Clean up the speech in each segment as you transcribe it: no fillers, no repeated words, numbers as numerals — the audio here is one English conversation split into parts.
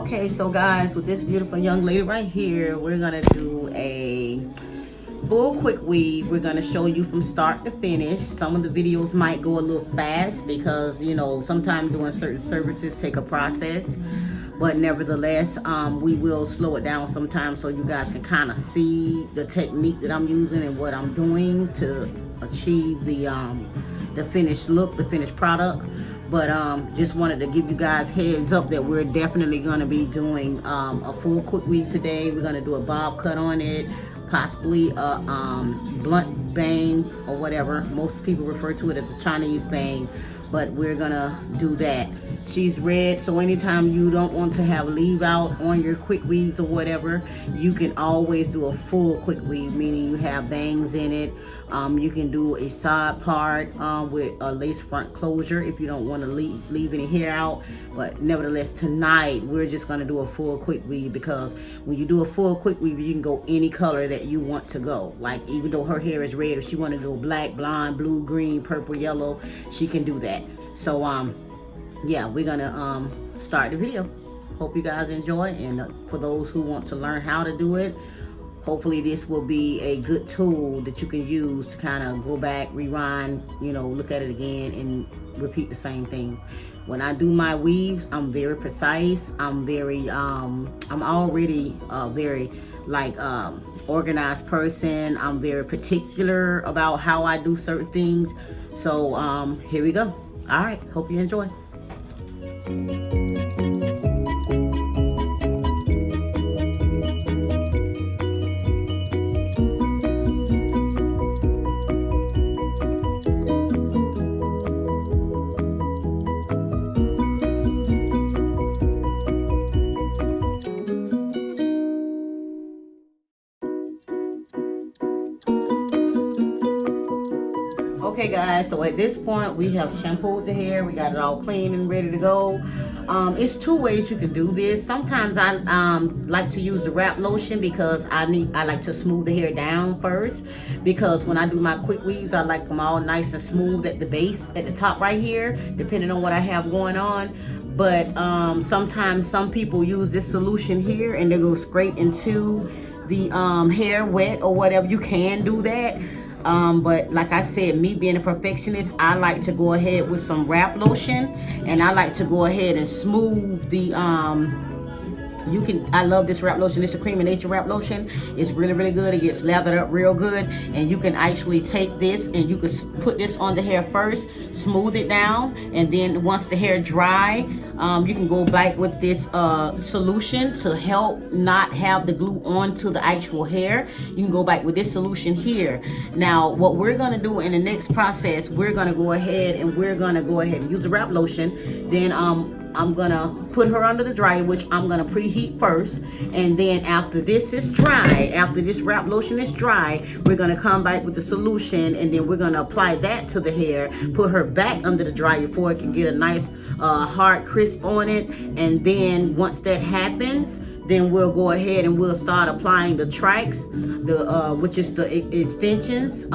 Okay, so guys, with this beautiful young lady right here, we're gonna do a full quick weave. We're gonna show you from start to finish. Some of the videos might go a little fast because, you know, sometimes doing certain services take a process, but nevertheless, we will slow it down sometimes so you guys can kind of see the technique that I'm using and what I'm doing to achieve the finished look, the finished product. But just wanted to give you guys heads up that we're definitely going to be doing a full quick weave today. We're going to do a bob cut on it, possibly a blunt bang or whatever. Most people refer to it as a Chinese bang, but we're going to do that. She's red, so anytime you don't want to have leave out on your quick weaves or whatever, you can always do a full quick weave, meaning you have bangs in it. You can do a side part with a lace front closure if you don't want to leave any hair out. But nevertheless, tonight we're just going to do a full quick weave, because when you do a full quick weave, you can go any color that you want to go. Like, even though her hair is red, if she want to go black, blonde, blue, green, purple, yellow, she can do that. So yeah, we're gonna start the video. Hope you guys enjoy, and for those who want to learn how to do it, hopefully this will be a good tool that you can use to kind of go back, rewind, you know, look at it again and repeat the same thing. When I do my weaves, I'm very precise. I'm very I'm already a very organized person. I'm very particular about how I do certain things. So here we go. All right, hope you enjoy. Okay guys, so at this point we have shampooed the hair. We got it all clean and ready to go. It's two ways you can do this. Sometimes I like to use the wrap lotion because I like to smooth the hair down first, because when I do my quick weaves, I like them all nice and smooth at the base, at the top right here, depending on what I have going on. But sometimes some people use this solution here and they go straight into the hair wet or whatever. You can do that. But like I said, me being a perfectionist, I like to go ahead with some wrap lotion, and I like to go ahead and smooth the I love this wrap lotion. It's a Cream of Nature wrap lotion. It's really, really good. It gets lathered up real good, and you can actually take this and you can put this on the hair first, smooth it down, and then once the hair dry, you can go back with this solution to help not have the glue onto the actual hair. You can go back with this solution here. Now, what we're gonna do in the next process, we're gonna go ahead and use the wrap lotion. Then I'm gonna put her under the dryer, which I'm gonna preheat first, and then after this is dry, after this wrap lotion is dry, we're gonna come back with the solution, and then we're gonna apply that to the hair, put her back under the dryer before it can get a nice hard crisp on it. And then once that happens, then we'll go ahead and we'll start applying the tracks, which is the extensions.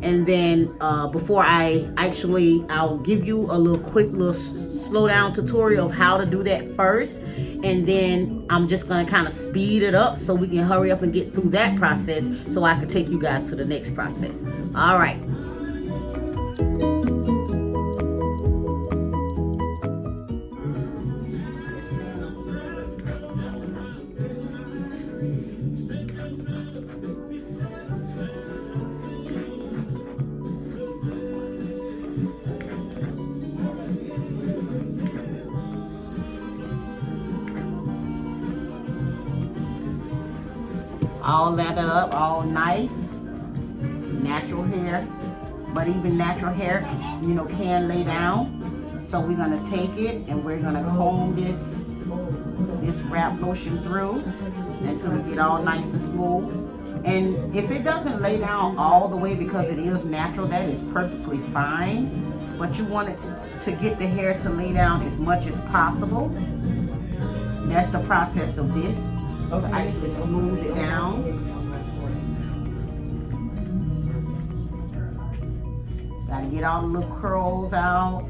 And then before I'll give you a quick little slow down tutorial of how to do that first, and then I'm just gonna kind of speed it up so we can hurry up and get through that process so I can take you guys to the next process. All right. All lathered up, all nice, natural hair. But even natural hair, you know, can lay down. So we're gonna take it and we're gonna comb this wrap lotion through until it get all nice and smooth. And if it doesn't lay down all the way because it is natural, that is perfectly fine. But you want it to get the hair to lay down as much as possible. That's the process of this. Okay. I actually smooth it down. Gotta get all the little curls out,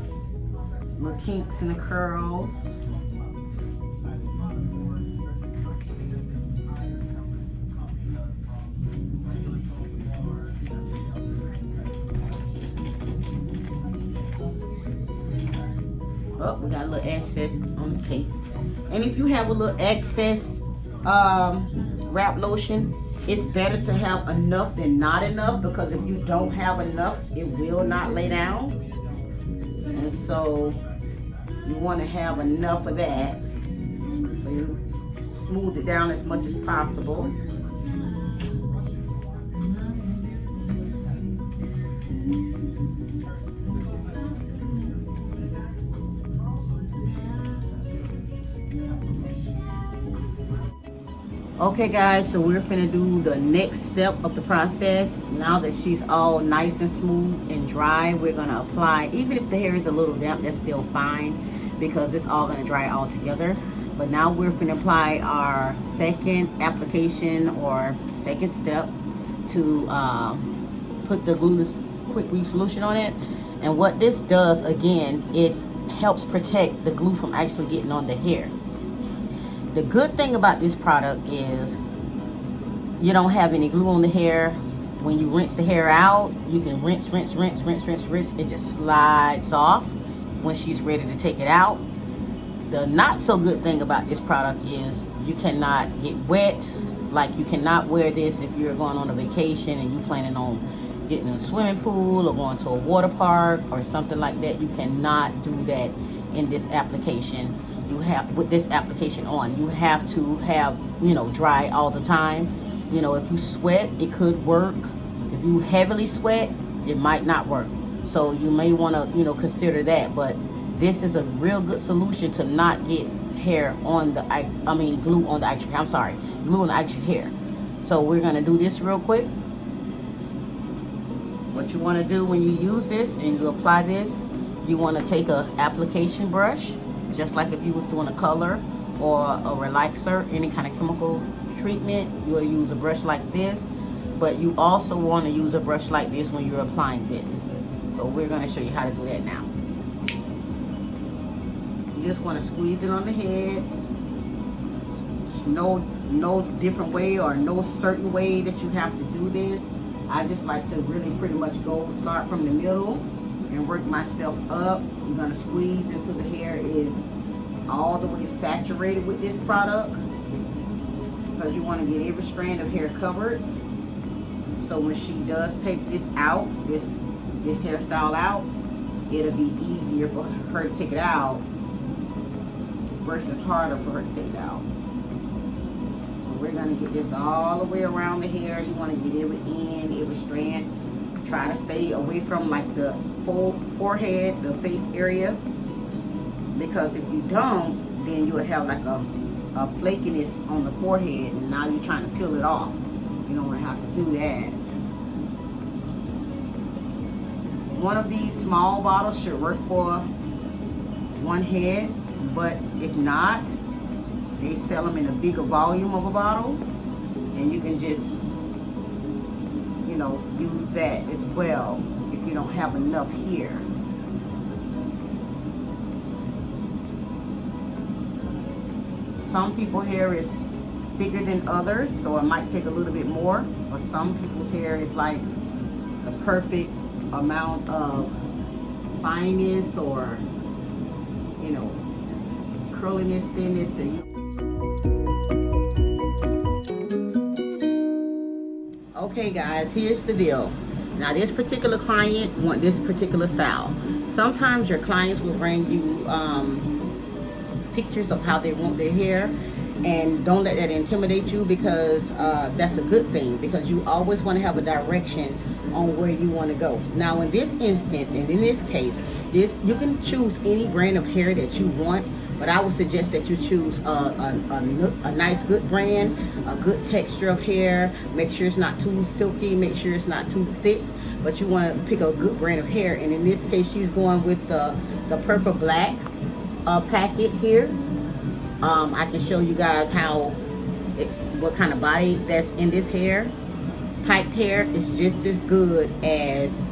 little kinks in the curls. Oh, we got a little excess on the cake. And if you have a little excess wrap lotion, it's better to have enough than not enough, because if you don't have enough, it will not lay down. And so you want to have enough of that. So you smooth it down as much as possible. Okay guys, so we're gonna do the next step of the process. Now that she's all nice and smooth and dry, we're gonna apply, even if the hair is a little damp, that's still fine, because it's all gonna dry all together. But now we're gonna apply our second application or second step to put the glueless quick weave solution on it. And what this does, again, it helps protect the glue from actually getting on the hair. The good thing about this product is you don't have any glue on the hair. When you rinse the hair out, you can rinse. It just slides off when she's ready to take it out. The not so good thing about this product is you cannot get wet. Like, you cannot wear this if you're going on a vacation and you planning on getting in a swimming pool or going to a water park or something like that. You cannot do that in this application. You have, with this application on, you have to have, you know, dry all the time. You know, if you sweat, it could work. If you heavily sweat, it might not work. So you may want to, you know, consider that. But this is a real good solution to not get hair on the, glue on the actual, glue on the actual hair. So we're going to do this real quick. What you want to do when you use this and you apply this, you want to take a application brush, just like if you was doing a color or a relaxer, any kind of chemical treatment, you will use a brush like this. But you also want to use a brush like this when you're applying this. So we're going to show you how to do that now. You just want to squeeze it on the head. There's no different way or no certain way that you have to do this. I just like to really pretty much start from the middle and work myself up. You're gonna squeeze until the hair is all the way saturated with this product, because you want to get every strand of hair covered. So when she does take this out, this hairstyle out, it'll be easier for her to take it out versus harder for her to take it out. So we're gonna get this all the way around the hair. You want to get every end, every strand. Try to stay away from like the full forehead, the face area, because if you don't, then you will have like a flakiness on the forehead, and now you're trying to peel it off. You don't want to have to do that. One of these small bottles should work for one head, but if not, they sell them in a bigger volume of a bottle, and you can just, you know, use that as well if you don't have enough here. Some people's hair is bigger than others, so it might take a little bit more, but some people's hair is like the perfect amount of fineness or, you know, curliness, thinness that you. Okay guys, here's the deal. Now this particular client want this particular style. Sometimes your clients will bring you pictures of how they want their hair, and don't let that intimidate you, because that's a good thing, because you always want to have a direction on where you want to go. Now in this instance, and in this case, you can choose any brand of hair that you want, but I would suggest that you choose a nice good brand, a good texture of hair. Make sure it's not too silky, make sure it's not too thick, but you want to pick a good brand of hair. And in this case, she's going with the purple black packet here. I can show you guys what kind of body that's in this hair. Piped hair is just as good as,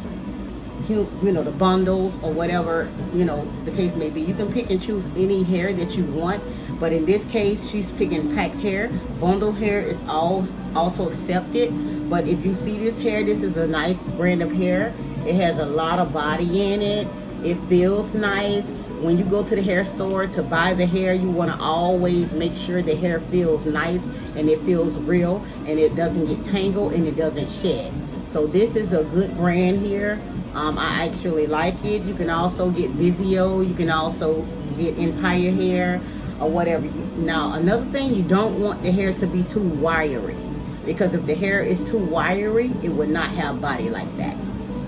you know, the bundles or whatever, you know, the case may be. You can pick and choose any hair that you want, but in this case, she's picking packed hair. Bundle hair is also accepted, but if you see this hair, this is a nice brand of hair. It has a lot of body in it. It feels nice. when you go to the hair store to buy the hair, you want to always make sure the hair feels nice and it feels real and it doesn't get tangled and it doesn't shed. So this is a good brand here. I actually like it. You can also get Vizio. You can also get Empire Hair or whatever. Now, another thing, you don't want the hair to be too wiry, because if the hair is too wiry, it would not have body like that.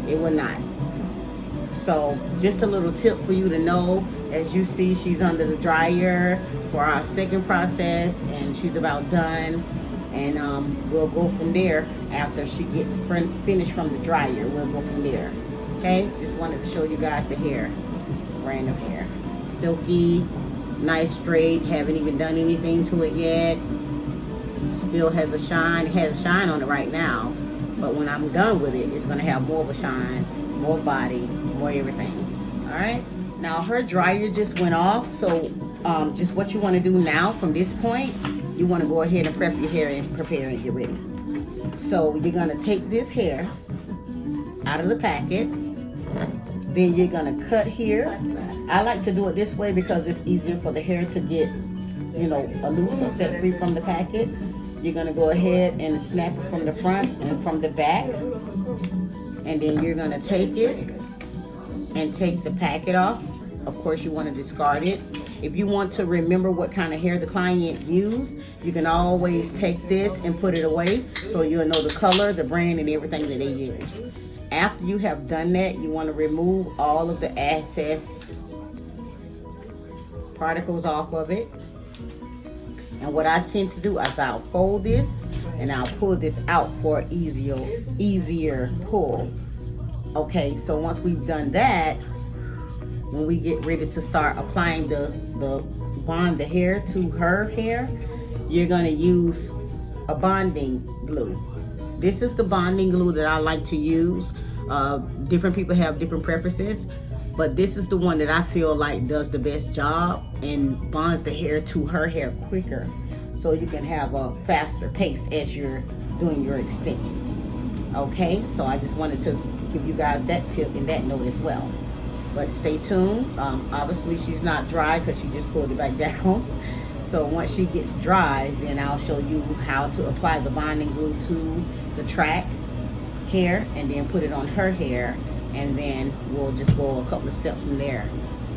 It will not. So just a little tip for you to know. As you see, she's under the dryer for our second process, and she's about done. And we'll go from there after she gets finished from the dryer. We'll go from there. Okay, just wanted to show you guys the hair, brand of hair. Silky, nice straight, haven't even done anything to it yet. Still has a shine. It has a shine on it right now, but when I'm done with it, it's gonna have more of a shine, more body, more everything. All right, now her dryer just went off, so just what you want to do now from this point, you want to go ahead and prep your hair and prepare and get ready. So you're gonna take this hair out of the packet, then you're gonna cut here. I like to do it this way because it's easier for the hair to get, you know, loose or set free from the packet. You're gonna go ahead and snap it from the front and from the back, and then you're gonna take it and take the packet off. Of course, you want to discard it. If you want to remember what kind of hair the client used, you can always take this and put it away so you'll know the color, the brand, and everything that they use. After you have done that, you want to remove all of the excess particles off of it. And what I tend to do is I'll fold this and I'll pull this out for easier pull. Okay, so once we've done that, when we get ready to start applying the bond the hair to her hair, you're gonna use a bonding glue. This is the bonding glue that I like to use. Different people have different preferences, but this is the one that I feel like does the best job and bonds the hair to her hair quicker, so you can have a faster pace as you're doing your extensions. Okay, so I just wanted to give you guys that tip and that note as well. But stay tuned. Obviously she's not dry because she just pulled it back down. So once she gets dry, then I'll show you how to apply the bonding glue to the track hair and then put it on her hair, and then we'll just go a couple of steps from there,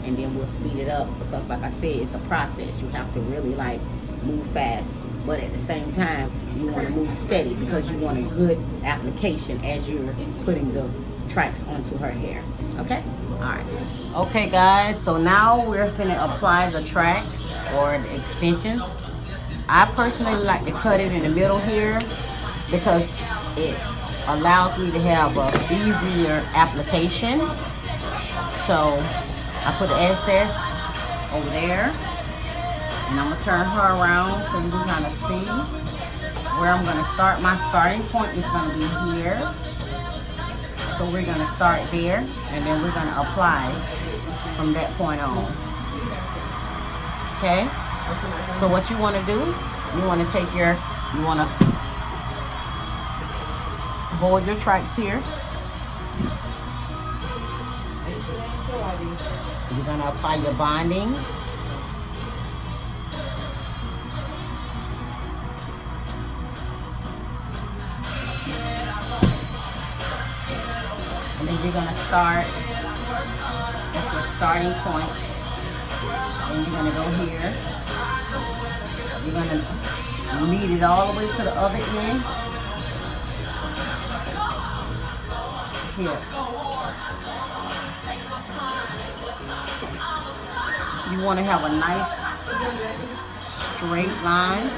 and then we'll speed it up because, like I said, it's a process. You have to really like move fast, but at the same time you want to move steady because you want a good application as you're putting the tracks onto her hair. Okay, all right. Okay guys, so now we're gonna apply the tracks or the extensions. I personally like to cut it in the middle here because it allows me to have a easier application. So I put the excess over there, and I'm gonna turn her around so you can kind of see where I'm gonna start. My starting point is gonna be here. So we're gonna start there, and then we're gonna apply from that point on. Okay? So what you wanna do, you wanna hold your tracks here. You're gonna apply your bonding. And then you're gonna start at your starting point. And you're gonna go here. You're gonna lead it all the way to the other end. Here. You want to have a nice straight line.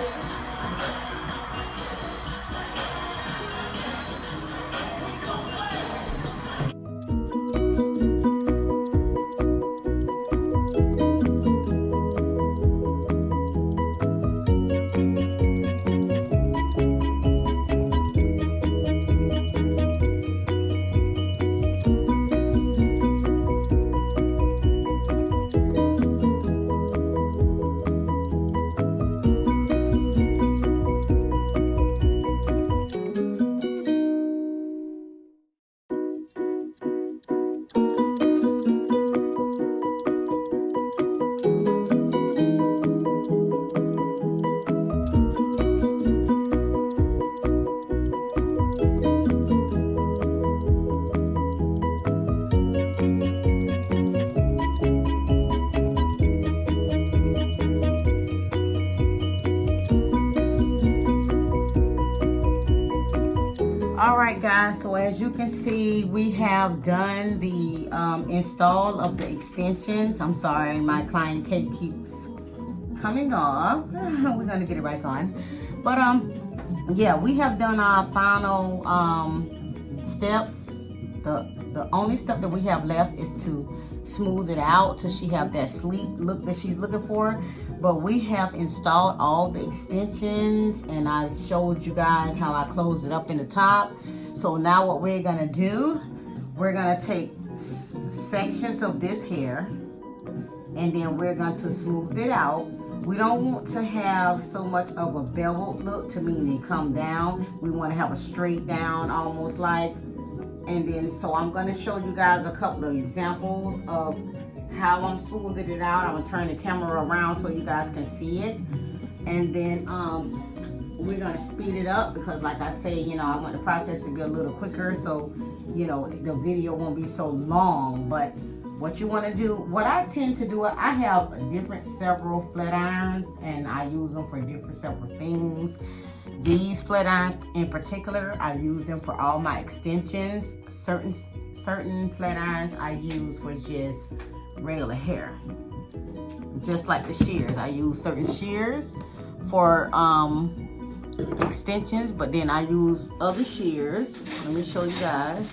All right, guys, so as you can see, we have done the install of the extensions. I'm sorry, my client cake keeps coming off. We're gonna get it back on. But yeah, we have done our final steps. The only step that we have left is to smooth it out till she have that sleek look that she's looking for. But we have installed all the extensions, and I showed you guys how I closed it up in the top. So now what we're gonna do, we're gonna take sections of this hair, and then we're going to smooth it out. We don't want to have so much of a beveled look to mean it come down. We want to have a straight down, almost like. And then, so I'm going to show you guys a couple of examples of how I'm smoothing it out. I'm gonna turn the camera around so you guys can see it. And then we're gonna speed it up because, like I say, you know, I want the process to be a little quicker, so you know the video won't be so long. But what you want to do, what I tend to do, I have several flat irons, and I use them for several things. These flat irons in particular, I use them for all my extensions. Certain flat irons I use for just regular hair, just like the shears. I use certain shears for extensions, but then I use other shears, let me show you guys,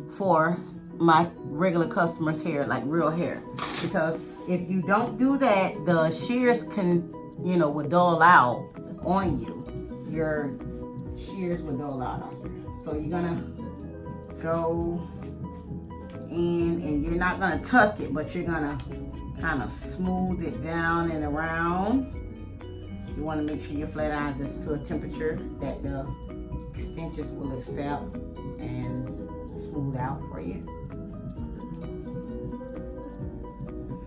for my regular customers' hair, like real hair. Because if you don't do that, the shears can, you know, will dull out on you. Your shears will dull out on you. So you're gonna go in, and you're not gonna tuck it, but you're gonna kind of smooth it down and around. You want to make sure your flat irons is to a temperature that the extensions will accept and smooth out for you.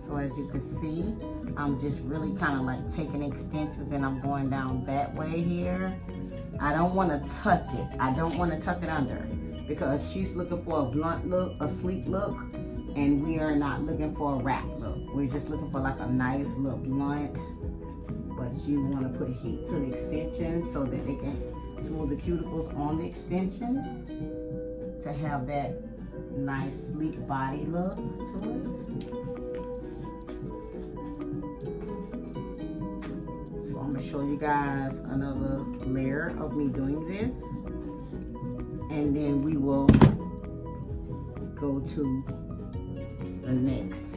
So as you can see, I'm just really kind of like taking extensions and I'm going down that way here. I don't want to tuck it. I don't want to tuck it under, because she's looking for a blunt look, a sleek look, and we are not looking for a wrap look. We're just looking for like a nice little blunt, but you want to put heat to the extensions so that they can smooth the cuticles on the extensions to have that nice sleek body look to it. So I'm going to show you guys another layer of me doing this. And then we will go to the next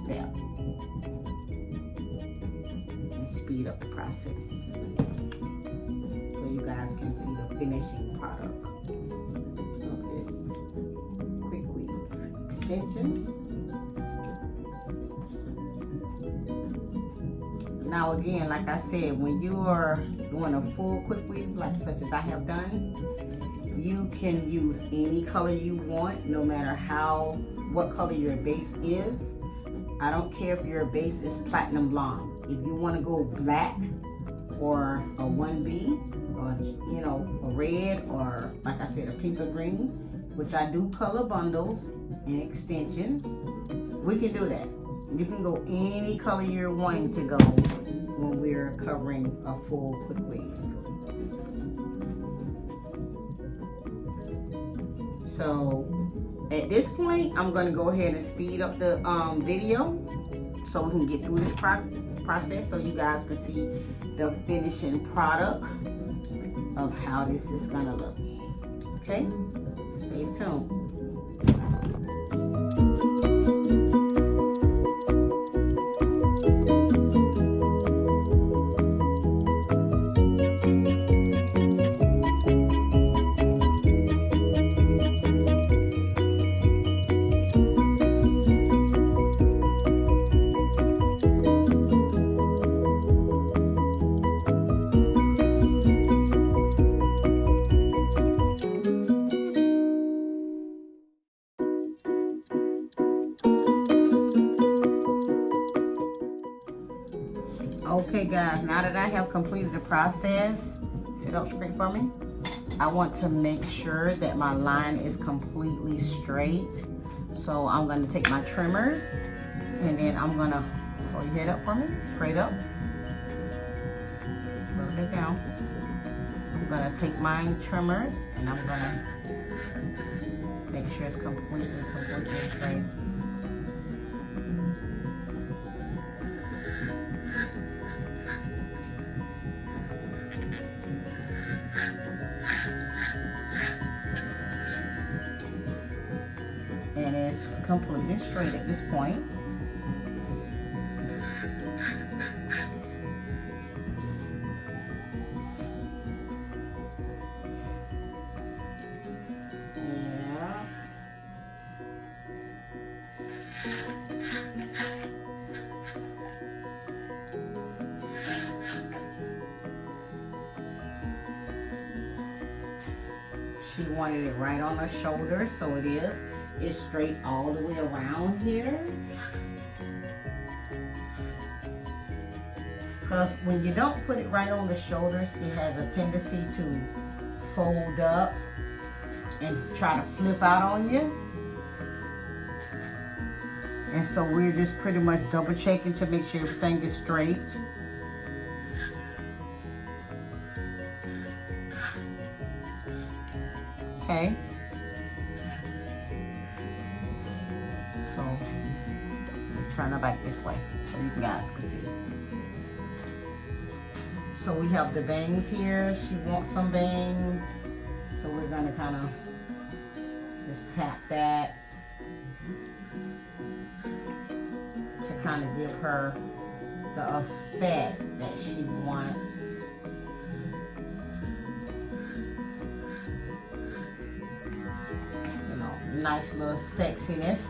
step and speed up the process so you guys can see the finishing product of this quick weave extensions. Now again, like I said, when you are doing a full quick weave, like such as I have done, you can use any color you want, no matter what color your base is. I don't care if your base is platinum blonde. If you want to go black or a 1B, or you know, a red, or like I said, a pink or green, which I do color bundles and extensions, we can do that. You can go any color you're wanting to go when we're covering a full quick weave. So at this point, I'm going to go ahead and speed up the video so we can get through this process so you guys can see the finishing product of how this is going to look. Okay, stay tuned. Okay guys, now that I have completed the process, sit up straight for me. I want to make sure that my line is completely straight. So I'm going to take my trimmers, and then I'm going to hold your head up for me, straight up. Roll it down. I'm gonna take my trimmers and I'm gonna make sure it's completely straight. And it's completely straight at this point. She wanted it right on her shoulder, so it is. It's straight all the way around here. Because when you don't put it right on the shoulders, it has a tendency to fold up and try to flip out on you. And so we're just pretty much double checking to make sure everything is straight. Okay. So turn her back this way so you guys can see. So we have the bangs here. She wants some bangs. So we're gonna kind of just tap that to kind of give her the effect that she wants. You know, nice little sexiness.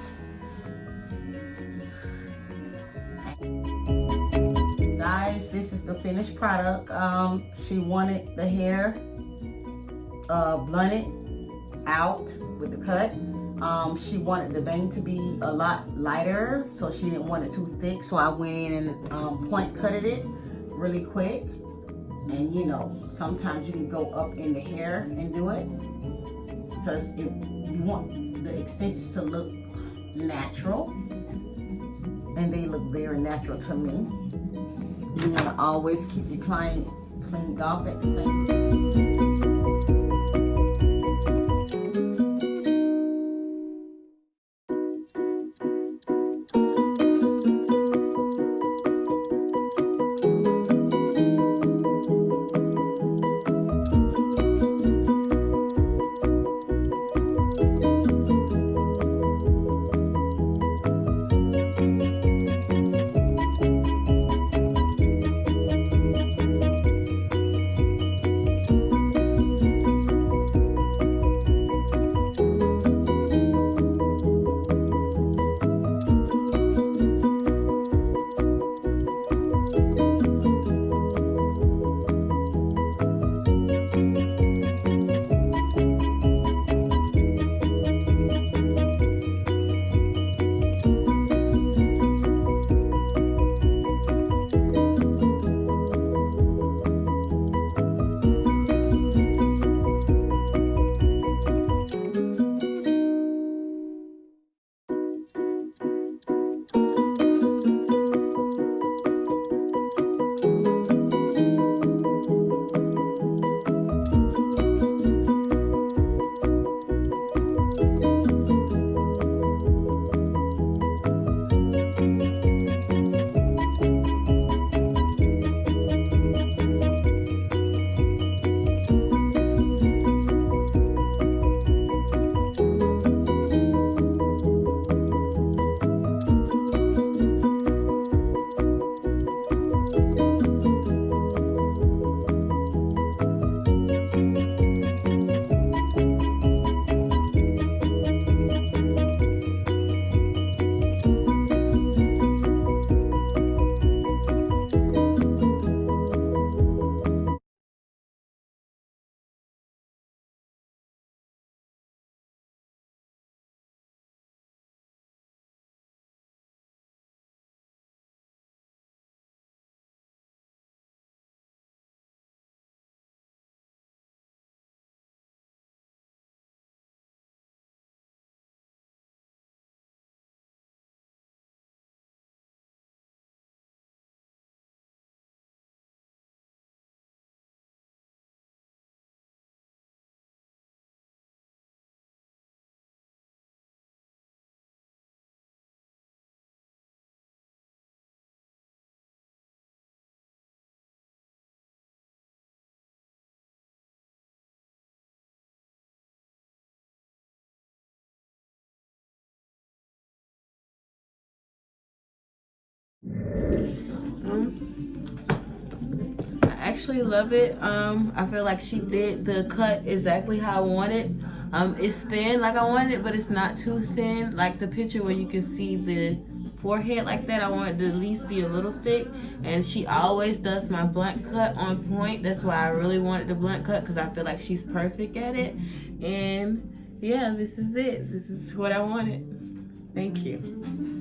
Guys, this is the finished product. She wanted the hair blunted out with the cut. She wanted the bang to be a lot lighter, so she didn't want it too thick. So I went in and point cutted it really quick. And you know, sometimes you can go up in the hair and do it because you want the extensions to look natural, and they look very natural to me. You want to always keep your client cleaned off at the same time. I actually love it. I feel like she did the cut exactly how I wanted. It's thin like I wanted it, but it's not too thin. Like the picture where you can see the forehead like that, I want it to at least be a little thick. And she always does my blunt cut on point. That's why I really wanted the blunt cut, because I feel like she's perfect at it. And yeah, this is it. This is what I wanted. Thank you.